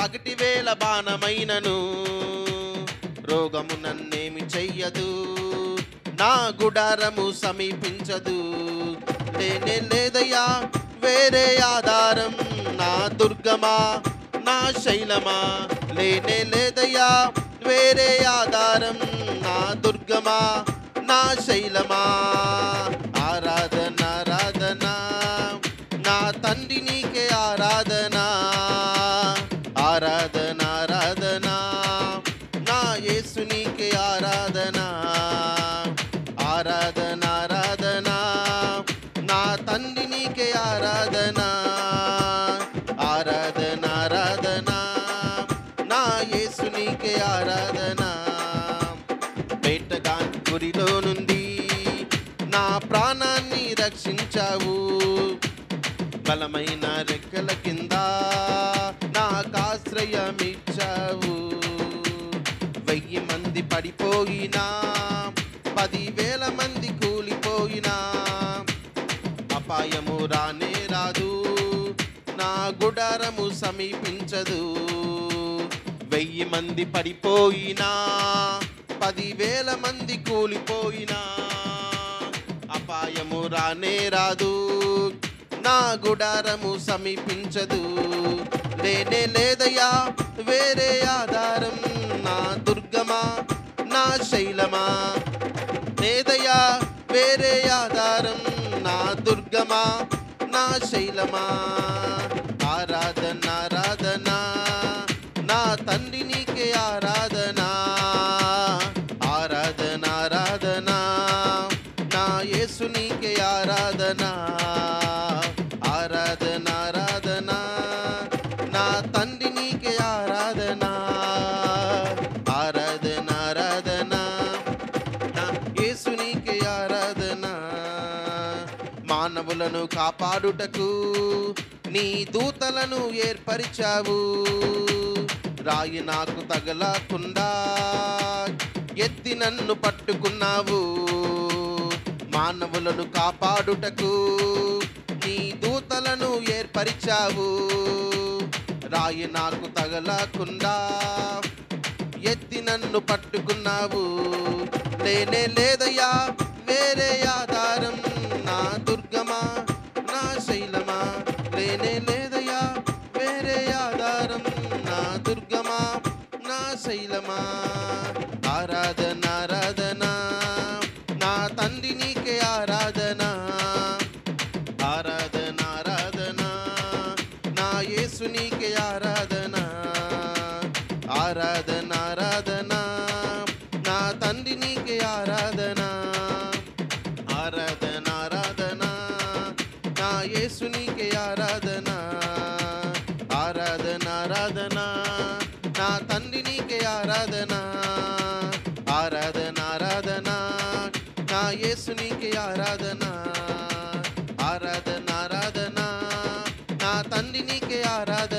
పగటి వేళ బాణమైనను రోగము నన్నేమి చెయ్యదు, నా గుడారము సమీపించదు. లేనే లేదయ్యా వేరే ఆధారం, నా దుర్గమా నా శైలమా. లేనే లేదయ్యా వేరే ఆధారం, నా దుర్గమా నా శైలమా. ఆరాధన ఆరాధన నా తండ్రి నీకే ఆరాధన, ఆరాధన ఆరాధన నా యేసు నీకే ఆరాధన, ఆరాధన ఆరాధన నా తండ్రి నీకే ఆరాధన, ఆరాధన ఆరాధన నా యేసు నీకే ఆరాధన. వేటగాని గురిలో నుండి నా ప్రాణాన్ని రక్షించావు, బలమైన రెక్కల కింద నాకాశ్రయమిచ్చావు. 1000 మంది పడిపోయినా 10,000 మంది కూలిపోయినా అపాయము రానే రాదు, నా గుడారము సమీపించదు. 1000 మంది పడిపోయినా 10,000 మంది కూలిపోయినా అపాయము రానే రాదు, నా గుడారము సమీపించదు. లేనే లేదయ్యా వేరే ఆధారం, నా దుర్గమా నా శైలమా. లేదయ్యా వేరే ఆధారం, నా దుర్గమా నా శైలమా. ఆరాధన ఆరాధన నా తండ్రి నీకే ఆరాధన, ఆరాధన ఆరాధన నా యేసు నీకే ఆరాధన, ఆరాధన ఆరాధన నా తండ్రి నీకే ఆరాధన, ఆరాధన ఆరాధన నా యేసు నీకే ఆరాధన. మానవులను కాపాడుటకు నీ దూతలను ఏర్పరిచావు, రాయి నాకు తగలకుండా ఎత్తి నన్ను పట్టుకున్నావు. మానవులను కాపాడుటకు నీ దూతలను ఏర్పరిచావు, రాయి నాకు తగలకుండా ఎత్తి నన్ను పట్టుకున్నావు. లేనే లేదయ్యా వేరే ఆధారం, నా దుర్గమా నా శైలమా. లేనే లేదయ్యా వేరే ఆధారం, నా దుర్గమా నా శైలమా. ఆరాధన ఆరాధన నా తండ్రి నీకే ఆరాధన, ఆరాధన ఆరాధన నా యేసు నీకే ఆరాధన, ఆరాధన ఆరాధన నా తండ్రి నీకే ఆరాధన, ఆరాధన ఆరాధన నా యేసు నీకే ఆరాధన, ఆరాధన ఆరాధన నా తండ్రి నీకే ఆరాధన, ఆరాధన ఆరాధన నా యేసు నీకే ఆరాధన, ఆరాధన ఆరాధన నా తండ్రి నీకే ఆరాధన.